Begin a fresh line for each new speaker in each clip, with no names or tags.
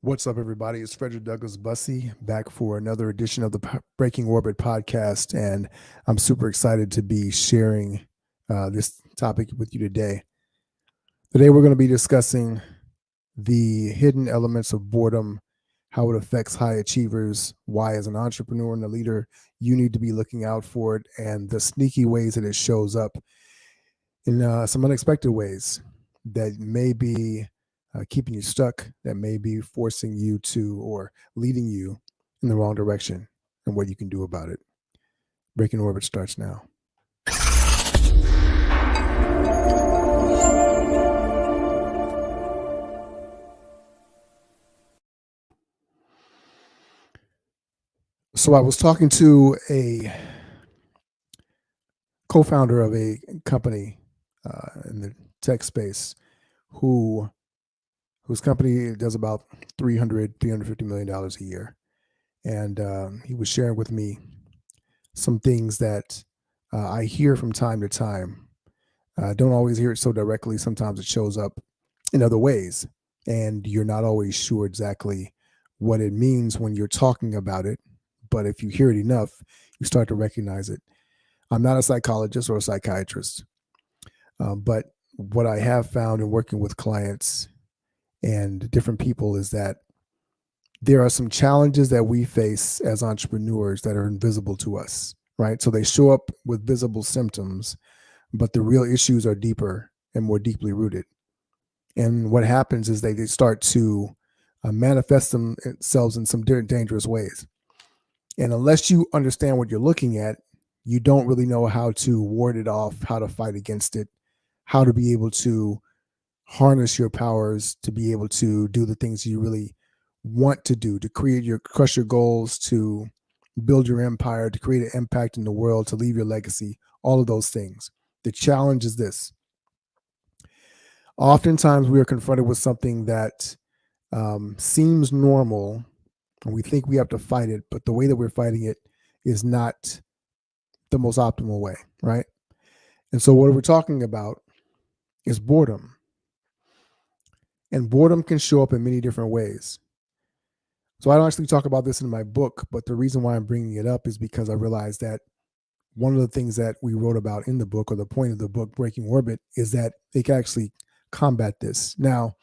What's up, everybody? It's Frederick Douglass Bussey back for another edition of the Breaking Orbit podcast, and I'm super excited to be sharing this topic with you today. Today, we're going to be discussing the hidden elements of boredom, how it affects high achievers, why, as an entrepreneur and a leader, you need to be looking out for it, and the sneaky ways that it shows up in some unexpected ways that may be keeping you stuck, that may be forcing you to or leading you in the wrong direction, and what you can do about it. Breaking Orbit starts now. So I was talking to a co-founder of a company in the tech space whose company does about $350 million a year. And he was sharing with me some things that I hear from time to time. Don't always hear it so directly. Sometimes it shows up in other ways, and you're not always sure exactly what it means when you're talking about it. But if you hear it enough, you start to recognize it. I'm not a psychologist or a psychiatrist, but what I have found in working with clients and different people is that there are some challenges that we face as entrepreneurs that are invisible to us, right? So they show up with visible symptoms, but the real issues are deeper and more deeply rooted. And what happens is they start to manifest themselves in some dangerous ways. And unless you understand what you're looking at, you don't really know how to ward it off, how to fight against it, how to be able to harness your powers to be able to do the things you really want to do, to crush your goals, to build your empire, to create an impact in the world, to leave your legacy, all of those things. The challenge is this. Oftentimes we are confronted with something that seems normal, and we think we have to fight it, but the way that we're fighting it is not the most optimal way, right? And so what we're talking about is boredom. And boredom can show up in many different ways. So I don't actually talk about this in my book, but the reason why I'm bringing it up is because I realized that one of the things that we wrote about in the book, or the point of the book, Breaking Orbit, is that they can actually combat this. Now,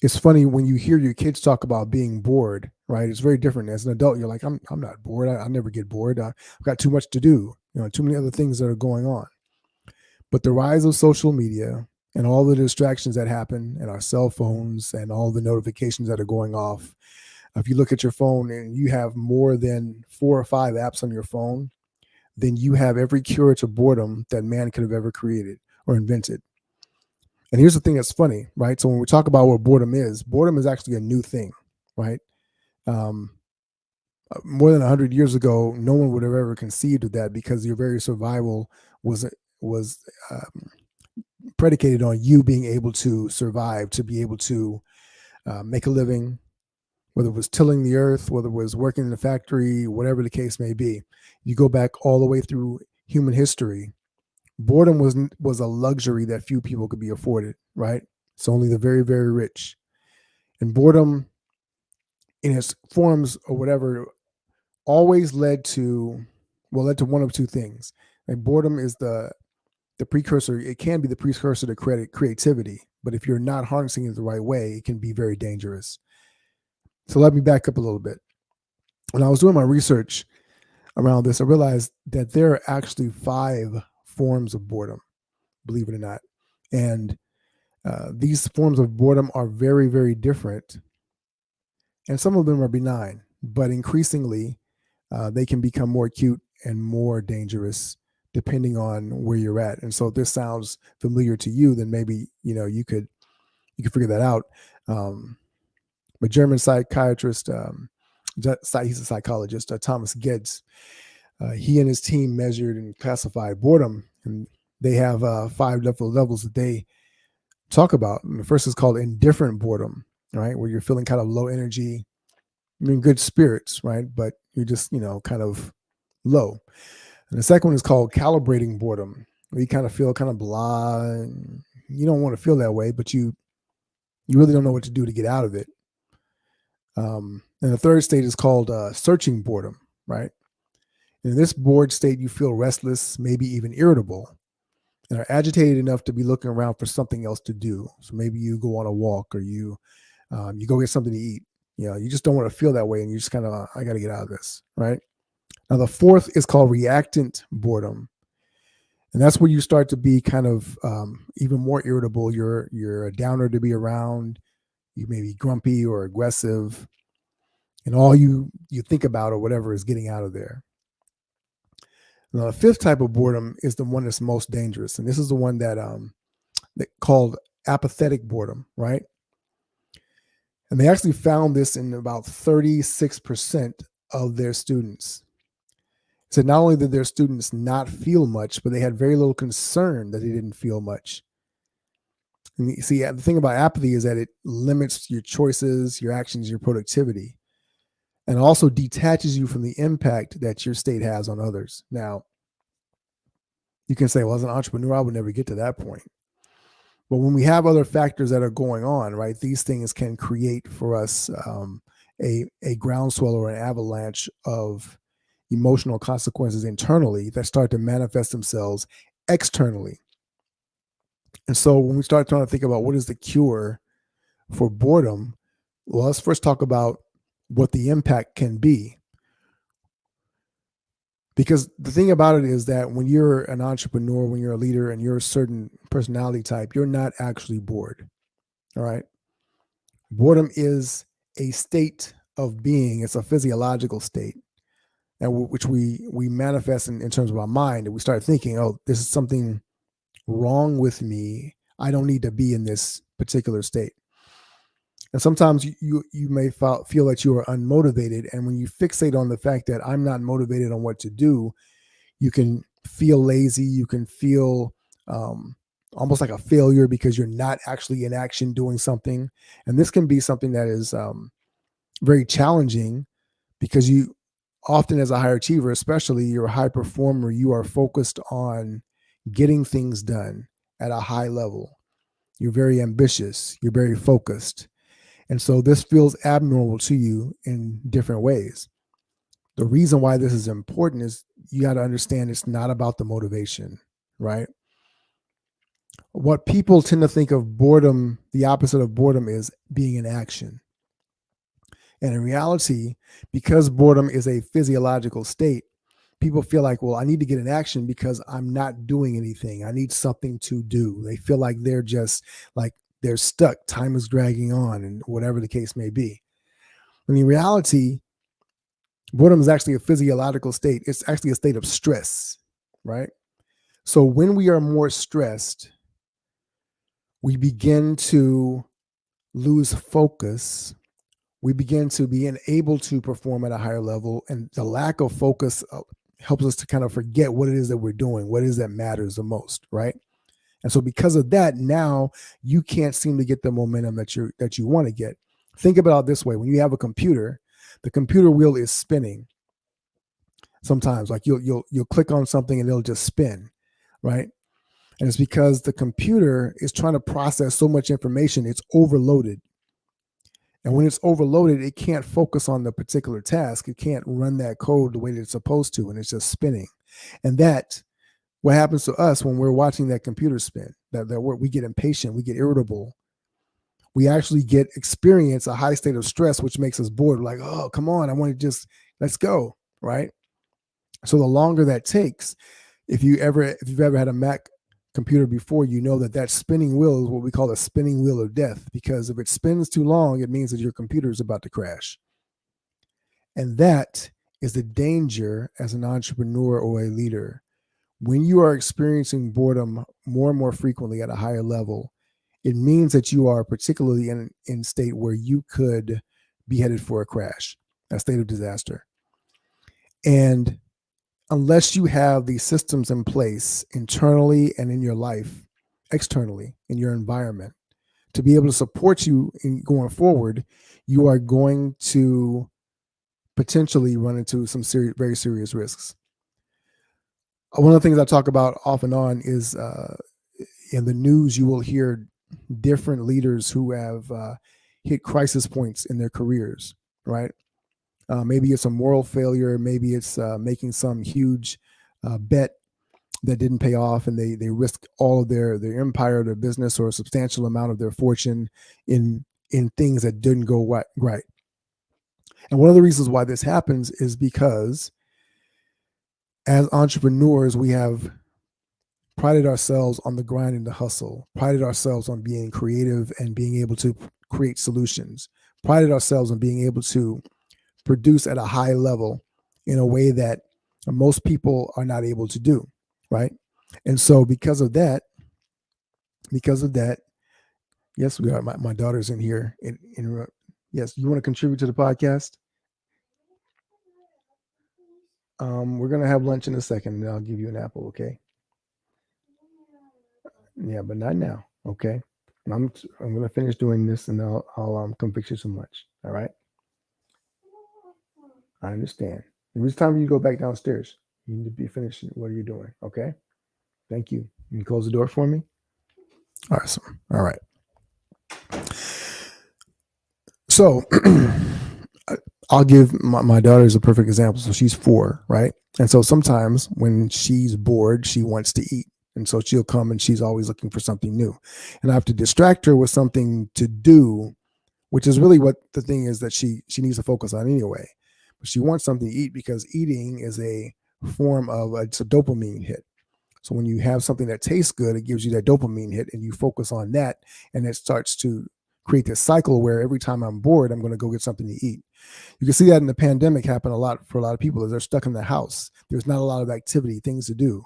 it's funny when you hear your kids talk about being bored, right? It's very different. As an adult, you're like, I'm not bored. I never get bored. I've got too much to do, too many other things that are going on. But the rise of social media and all the distractions that happen in our cell phones and all the notifications that are going off, if you look at your phone and you have more than 4 or 5 apps on your phone, then you have every cure to boredom that man could have ever created or invented. And here's the thing that's funny, right? So when we talk about what boredom is actually a new thing, right? More than 100 years ago, no one would have ever conceived of that, because your very survival was predicated on you being able to survive, to be able to make a living, whether it was tilling the earth, whether it was working in a factory, whatever the case may be. You go back all the way through human history. Boredom was a luxury that few people could be afforded, right? It's only the very, very rich. And boredom, in its forms or whatever, always led to one of two things. And boredom is the precursor. It can be the precursor to creativity, but if you're not harnessing it the right way, it can be very dangerous. So let me back up a little bit. When I was doing my research around this, I realized that there are actually 5 forms of boredom, believe it or not. And these forms of boredom are very, very different. And some of them are benign, but increasingly they can become more acute and more dangerous depending on where you're at. And so if this sounds familiar to you, then maybe, you could figure that out. A German psychiatrist, he's a psychologist, Thomas Geddes, he and his team measured and classified boredom, and they have 5 levels that they talk about. And the first is called indifferent boredom, right? Where you're feeling kind of low energy, you're in good spirits, right? But you're just, kind of low. And the second one is called calibrating boredom, where you kind of feel kind of blah. And you don't want to feel that way, but you really don't know what to do to get out of it. And the third state is called searching boredom, right? In this bored state, you feel restless, maybe even irritable, and are agitated enough to be looking around for something else to do. So maybe you go on a walk, or you go get something to eat. You just don't want to feel that way, and you just kind of, I got to get out of this, right? Now, the fourth is called reactant boredom, and that's where you start to be kind of even more irritable. You're a downer to be around. You may be grumpy or aggressive, and all you think about or whatever is getting out of there. Now, the fifth type of boredom is the one that's most dangerous, and this is the one that called apathetic boredom, right? And they actually found this in about 36% of their students. So not only did their students not feel much, but they had very little concern that they didn't feel much. And you see, the thing about apathy is that it limits your choices, your actions, your productivity, and also detaches you from the impact that your state has on others. Now, you can say, well, as an entrepreneur, I would never get to that point. But when we have other factors that are going on, right, these things can create for us a groundswell or an avalanche of emotional consequences internally that start to manifest themselves externally. And so when we start trying to think about what is the cure for boredom, well, let's first talk about what the impact can be. Because the thing about it is that when you're an entrepreneur, when you're a leader and you're a certain personality type, you're not actually bored. All right. Boredom is a state of being, it's a physiological state. And which we manifest in terms of our mind, and we start thinking, oh, this is something wrong with me. I don't need to be in this particular state. And sometimes you may feel that you are unmotivated, and when you fixate on the fact that I'm not motivated on what to do, you can feel lazy. You can feel almost like a failure because you're not actually in action doing something. And this can be something that is very challenging because you often, as a high achiever, especially you're a high performer, you are focused on getting things done at a high level. You're very ambitious. You're very focused. And so this feels abnormal to you in different ways. The reason why this is important is you got to understand it's not about the motivation, right? What people tend to think of boredom, the opposite of boredom is being in action. And in reality, because boredom is a physiological state, people feel like, well, I need to get in action because I'm not doing anything. I need something to do. They feel like they're stuck. Time is dragging on, and whatever the case may be. When in reality, boredom is actually a physiological state. It's actually a state of stress, right? So when we are more stressed, we begin to lose focus. We begin to be unable to perform at a higher level, and the lack of focus helps us to kind of forget what it is that we're doing, what it is that matters the most, right? And so because of that, now you can't seem to get the momentum that you want to get. Think about it this way: when you have a computer, the computer wheel is spinning. Sometimes, like you'll click on something and it'll just spin, right? And it's because the computer is trying to process so much information, it's overloaded. And when it's overloaded, it can't focus on the particular task. It can't run that code the way that it's supposed to, and it's just spinning. And that, what happens to us when we're watching that computer spin, that we get impatient, we get irritable. We actually experience a high state of stress, which makes us bored. We're like, oh, come on, I want to just, let's go, right? So the longer that takes, if you've ever had a Mac computer before, you know that spinning wheel is what we call a spinning wheel of death, because if it spins too long, it means that your computer is about to crash. And that is the danger as an entrepreneur or a leader. When you are experiencing boredom more and more frequently at a higher level, it means that you are particularly in a state where you could be headed for a crash, a state of disaster. And unless you have these systems in place internally and in your life, externally in your environment, to be able to support you in going forward, you are going to potentially run into some very serious risks. One of the things I talk about off and on is in the news, you will hear different leaders who have hit crisis points in their careers. right? Maybe it's a moral failure. Maybe it's making some huge bet that didn't pay off, and they risked all of their empire, their business, or a substantial amount of their fortune in things that didn't go right. And one of the reasons why this happens is because as entrepreneurs, we have prided ourselves on the grind and the hustle, prided ourselves on being creative and being able to create solutions, prided ourselves on being able to produce at a high level in a way that most people are not able to do, right? And so because of that, yes, we are. My daughter's in here. Yes, you want to contribute to the podcast? We're gonna have lunch in a second, and I'll give you an apple. Okay? Yeah, but not now. Okay? I'm gonna finish doing this, and I'll come fix you some lunch. All right? I understand. It's time you go back downstairs. You need to be finishing what are you doing. Okay? Thank you. You can close the door for me. Awesome. All right. So I'll give my daughter's a perfect example. So she's 4, right? And so sometimes when she's bored, she wants to eat. And so she'll come and she's always looking for something new. And I have to distract her with something to do, which is really what the thing is that she needs to focus on anyway. But she wants something to eat because eating is a form of it's a dopamine hit. So when you have something that tastes good, it gives you that dopamine hit, and you focus on that, and it starts to create this cycle where every time I'm bored, I'm going to go get something to eat. You can see that in the pandemic happen a lot for a lot of people as they're stuck in the house. There's not a lot of activity, things to do,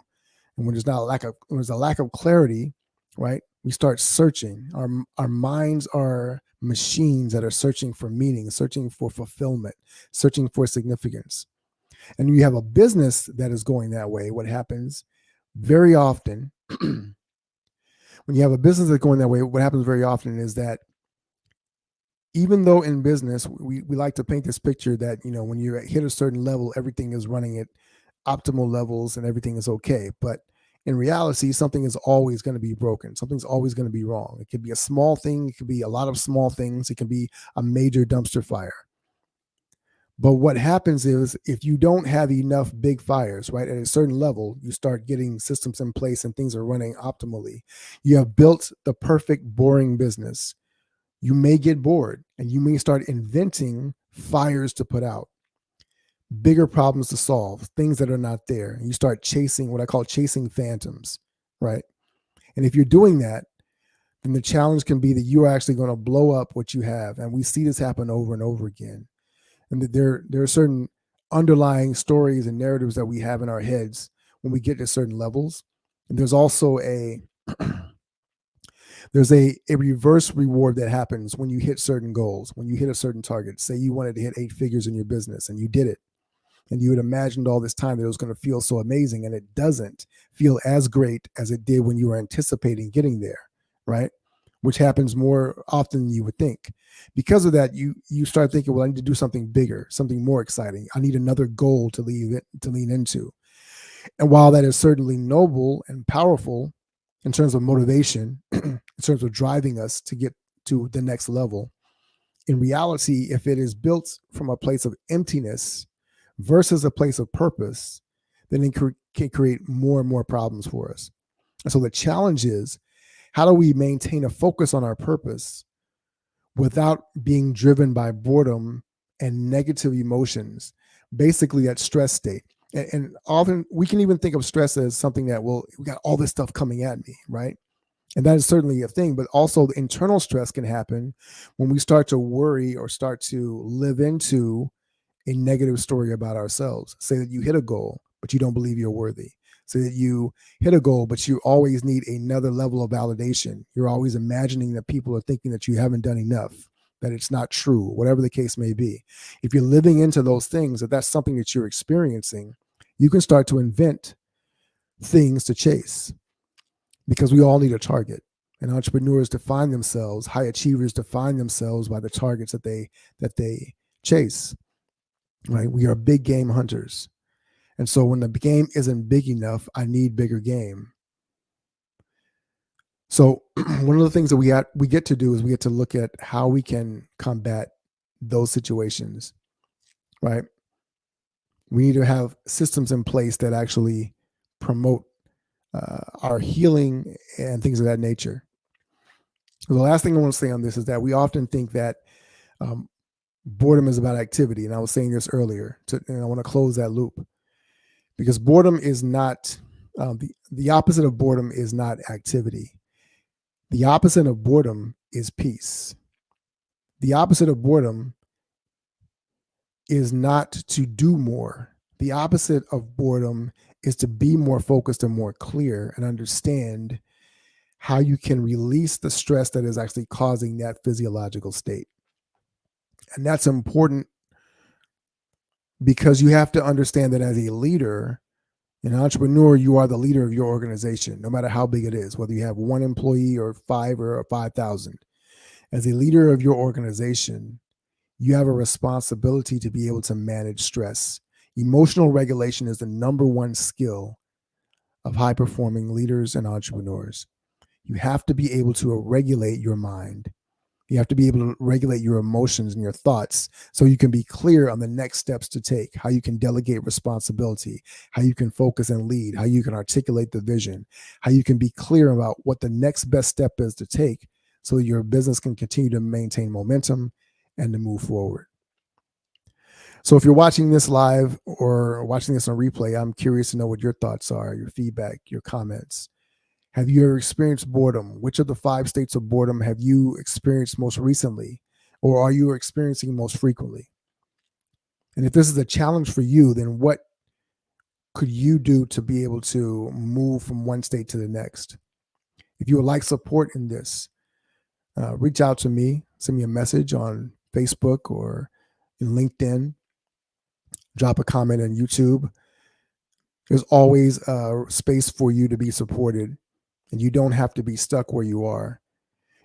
and when there's a lack of clarity, right? We start searching. Our minds are machines that are searching for meaning, searching for fulfillment, searching for significance. And you have a business that is going that way. What happens very often when you have a business that's going that way, what happens very often is that even though in business we like to paint this picture that when you hit a certain level, everything is running at optimal levels and everything is okay, but in reality something is always going to be broken, something's always going to be wrong. It could be a small thing, it could be a lot of small things, it can be a major dumpster fire. But what happens is if you don't have enough big fires, right, at a certain level, you start getting systems in place and things are running optimally. You have built the perfect boring business. You may get bored and you may start inventing fires to put out, bigger problems to solve, things that are not there. And you start chasing what I call chasing phantoms, right? And if you're doing that, then the challenge can be that you're actually going to blow up what you have. And we see this happen over and over again. And that there are certain underlying stories and narratives that we have in our heads when we get to certain levels. And there's also there's a reverse reward that happens when you hit certain goals, when you hit a certain target. Say you wanted to hit 8 figures in your business and you did it. And you had imagined all this time that it was going to feel so amazing, and it doesn't feel as great as it did when you were anticipating getting there, right? Which happens more often than you would think. Because of that, you start thinking, well, I need to do something bigger, something more exciting. I need another goal to lean into. And while that is certainly noble and powerful in terms of motivation, in terms of driving us to get to the next level, in reality, if it is built from a place of emptiness versus a place of purpose, then it can create more and more problems for us. And so the challenge is, how do we maintain a focus on our purpose without being driven by boredom and negative emotions, basically that stress state? And often we can even think of stress as something that, well, we got all this stuff coming at me, right? And that is certainly a thing, but also the internal stress can happen when we start to worry or start to live into a negative story about ourselves. Say that you hit a goal, but you don't believe you're worthy. Say that you hit a goal, but you always need another level of validation. You're always imagining that people are thinking that you haven't done enough, that it's not true, whatever the case may be. If you're living into those things, if that's something that you're experiencing, you can start to invent things to chase, because we all need a target. And entrepreneurs define themselves, high achievers define themselves by the targets that they chase. Right? We are big game hunters. And so when the game isn't big enough, I need bigger game. So one of the things that we get to do is we get to look at how we can combat those situations, right? We need to have systems in place that actually promote our healing and things of that nature. The last thing I want to say on this is that we often think that um, boredom is about activity. And I was saying this earlier, and I want to close that loop because boredom is not, the opposite of boredom is not activity. The opposite of boredom is peace. The opposite of boredom is not to do more. The opposite of boredom is to be more focused and more clear and understand how you can release the stress that is actually causing that physiological state. And that's important because you have to understand that as a leader, an entrepreneur, you are the leader of your organization, no matter how big it is, whether you have one employee or 5,000. As a leader of your organization, you have a responsibility to be able to manage stress. Emotional regulation is the number one skill of high performing leaders and entrepreneurs. You have to be able to regulate your mind. You have to be able to regulate your emotions and your thoughts so you can be clear on the next steps to take, how you can delegate responsibility, how you can focus and lead, how you can articulate the vision, how you can be clear about what the next best step is to take so your business can continue to maintain momentum and to move forward. So if you're watching this live or watching this on replay, I'm curious to know what your thoughts are, your feedback, your comments. Have you ever experienced boredom? Which of the 5 states of boredom have you experienced most recently, or are you experiencing most frequently? And if this is a challenge for you, then what could you do to be able to move from one state to the next? If you would like support in this, reach out to me, send me a message on Facebook or in LinkedIn, drop a comment on YouTube. There's always a space for you to be supported, and you don't have to be stuck where you are.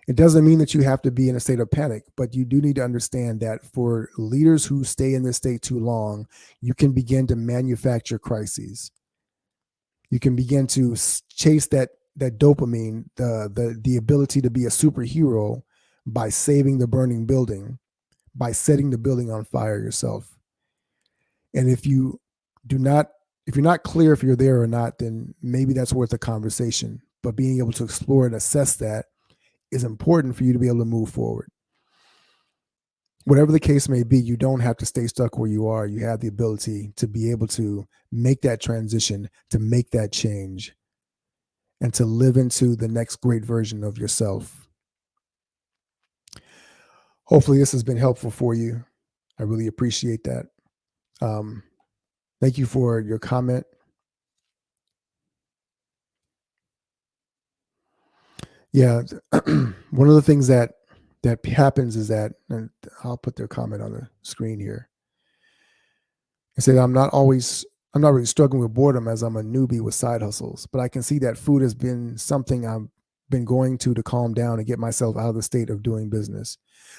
It doesn't mean that you have to be in a state of panic, but you do need to understand that for leaders who stay in this state too long, you can begin to manufacture crises. You can begin to chase that dopamine, the ability to be a superhero by saving the burning building, by setting the building on fire yourself. And if you're not clear if you're there or not, then maybe that's worth a conversation. But being able to explore and assess that is important for you to be able to move forward. Whatever the case may be, you don't have to stay stuck where you are. You have the ability to be able to make that transition, to make that change, and to live into the next great version of yourself. Hopefully this has been helpful for you. I really appreciate that. Thank you for your comment. Yeah, one of the things that happens is that, and I'll put their comment on the screen here. I said, I'm not really struggling with boredom as I'm a newbie with side hustles, but I can see that food has been something I've been going to calm down and get myself out of the state of doing business.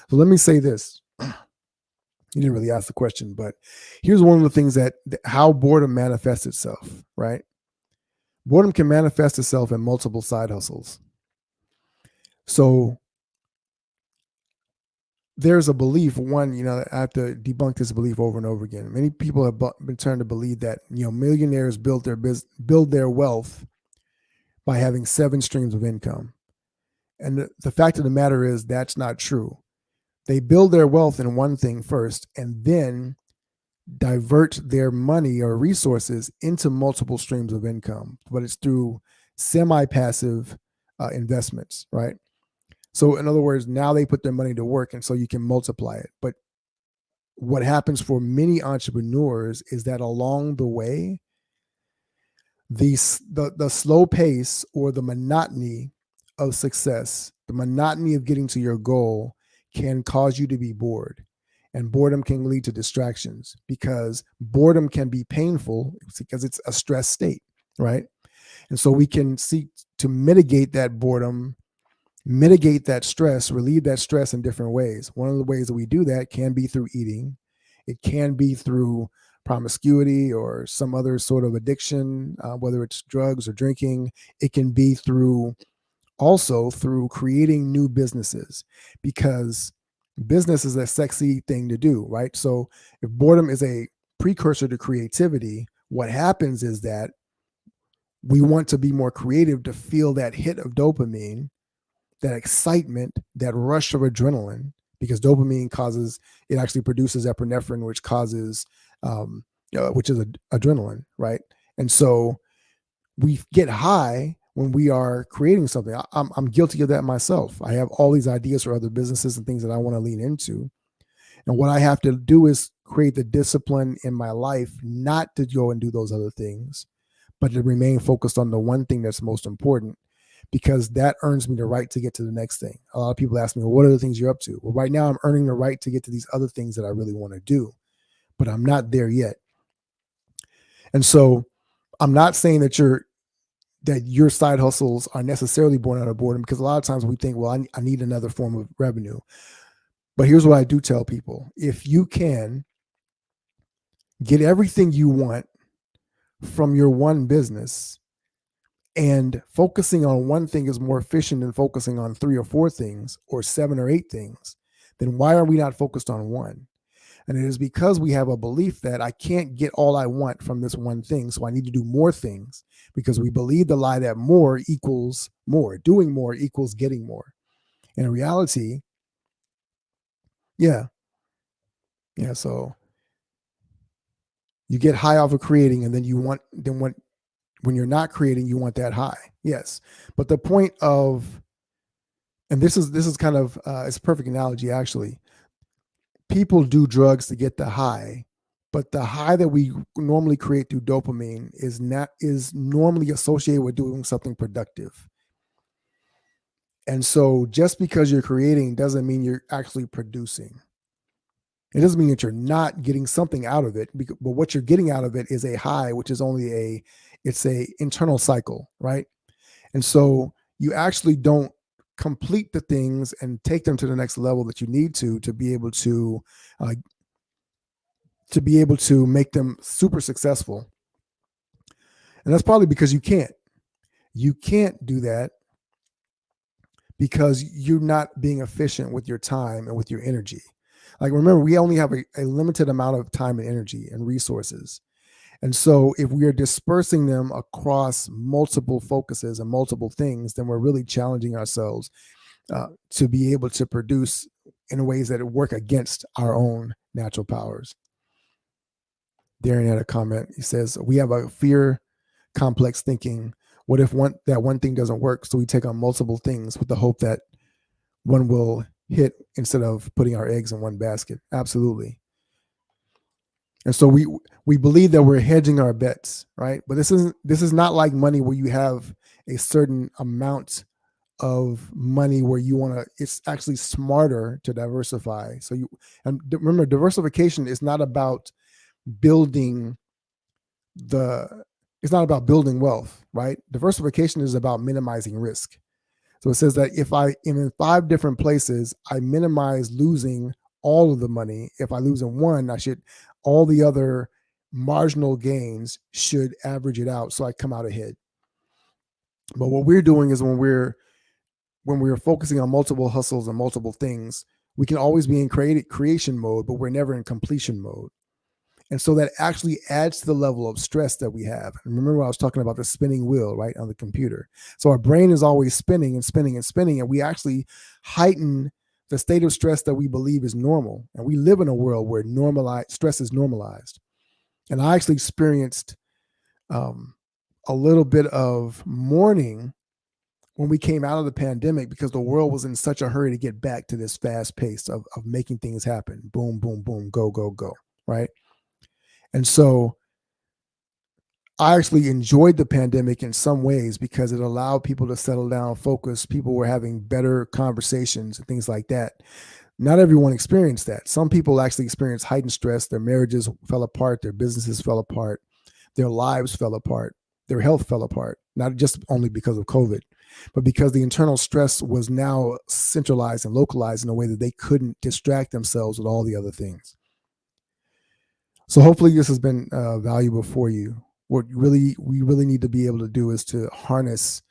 So let me say this. You didn't really ask the question, but here's one of the things that how boredom manifests itself, right? Boredom can manifest itself in multiple side hustles. So there's a belief, I have to debunk this belief over and over again. Many people have been turned to believe that, millionaires build their wealth by having 7 streams of income. And the fact of the matter is that's not true. They build their wealth in one thing first and then divert their money or resources into multiple streams of income, but it's through semi-passive investments, right? So in other words, now they put their money to work, and so you can multiply it. But what happens for many entrepreneurs is that along the way, the slow pace or the monotony of success, the monotony of getting to your goal can cause you to be bored. And boredom can lead to distractions because boredom can be painful because it's a stress state, right? And so we can seek to mitigate that boredom, mitigate that stress, relieve that stress in different ways. One of the ways that we do that can be through eating. It can be through promiscuity or some other sort of addiction, whether it's drugs or drinking. It can be also through creating new businesses, because Business is a sexy thing to do, right? So if boredom is a precursor to creativity, what happens is that we want to be more creative to feel that hit of dopamine, that excitement, that rush of adrenaline, because dopamine causes, it actually produces epinephrine, which causes, which is adrenaline, right? And so we get high when we are creating something. I'm guilty of that myself. I have all these ideas for other businesses and things that I want to lean into. And what I have to do is create the discipline in my life not to go and do those other things, but to remain focused on the one thing that's most important, because that earns me the right to get to the next thing. A lot of people ask me, well, what are the things you're up to? Well, right now I'm earning the right to get to these other things that I really want to do, but I'm not there yet. And so I'm not saying that your side hustles are necessarily born out of boredom, because a lot of times we think, well, I need another form of revenue. But here's what I do tell people. If you can get everything you want from your one business, and focusing on one thing is more efficient than focusing on 3 or 4 things or 7 or 8 things, then why are we not focused on one? And it is because we have a belief that I can't get all I want from this one thing, so I need to do more things, because we believe the lie that more equals more, doing more equals getting more. And in reality, yeah, yeah. So you get high off of creating, and then when you're not creating, you want that high. Yes, but the point of, and this is kind of it's a perfect analogy actually. People do drugs to get the high, but the high that we normally create through dopamine is normally associated with doing something productive. And so just because you're creating doesn't mean you're actually producing. It doesn't mean that you're not getting something out of it, but what you're getting out of it is a high, which is only it's a internal cycle, right? And so you actually don't complete the things and take them to the next level that you need to uh, be able to make them super successful. And that's probably because you can't. You can't do that because you're not being efficient with your time and with your energy. Like, remember, we only have a limited amount of time and energy and resources. And so if we are dispersing them across multiple focuses and multiple things, then we're really challenging ourselves to be able to produce in ways that work against our own natural powers. Darren had a comment. He says, we have a fear complex thinking. What if that one thing doesn't work? So we take on multiple things with the hope that one will hit instead of putting our eggs in one basket. Absolutely. And so we believe that we're hedging our bets, right? But this is not like money where you have a certain amount of money where you want to. It's actually smarter to diversify. So and remember, diversification is not about building it's not about building wealth, right? Diversification is about minimizing risk. So it says that if I am in 5 different places, I minimize losing all of the money. If I lose in one, all the other marginal gains should average it out, so I come out ahead. But what we're doing is when we're focusing on multiple hustles and multiple things, we can always be in creation mode, but we're never in completion mode. And so that actually adds to the level of stress that we have. And remember, I was talking about the spinning wheel, right, on the computer. So our brain is always spinning and spinning and spinning, and we actually heighten the state of stress that we believe is normal. And we live in a world where stress is normalized. And I actually experienced a little bit of mourning when we came out of the pandemic, because the world was in such a hurry to get back to this fast pace of making things happen. Boom, boom, boom, go, go, go, right? And so I actually enjoyed the pandemic in some ways because it allowed people to settle down, focus. People were having better conversations and things like that. Not everyone experienced that. Some people actually experienced heightened stress. Their marriages fell apart. Their businesses fell apart. Their lives fell apart. Their health fell apart, not just only because of COVID, but because the internal stress was now centralized and localized in a way that they couldn't distract themselves with all the other things. So hopefully this has been valuable for you. What we really need to be able to do is to harness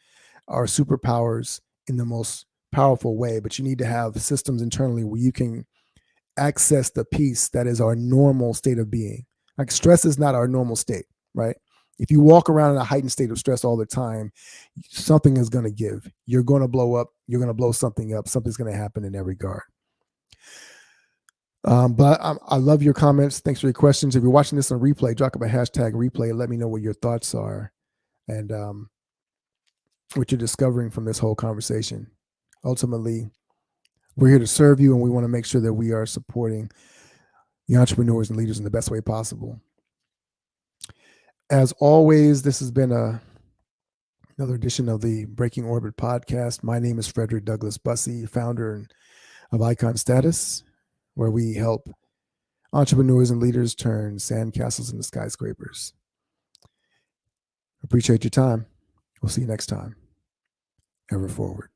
our superpowers in the most powerful way, but you need to have systems internally where you can access the peace that is our normal state of being. Like stress is not our normal state, right? If you walk around in a heightened state of stress all the time, something is going to give. You're going to blow up. You're going to blow something up. Something's going to happen in that regard. But I love your comments. Thanks for your questions. If you're watching this on replay, drop a hashtag replay. Let me know what your thoughts are and what you're discovering from this whole conversation. Ultimately, we're here to serve you, and we want to make sure that we are supporting the entrepreneurs and leaders in the best way possible. As always, this has been another edition of the Breaking Orbit podcast. My name is Frederick Douglass Bussey, founder of Icon Status, where we help entrepreneurs and leaders turn sandcastles into skyscrapers. Appreciate your time. We'll see you next time. Ever forward.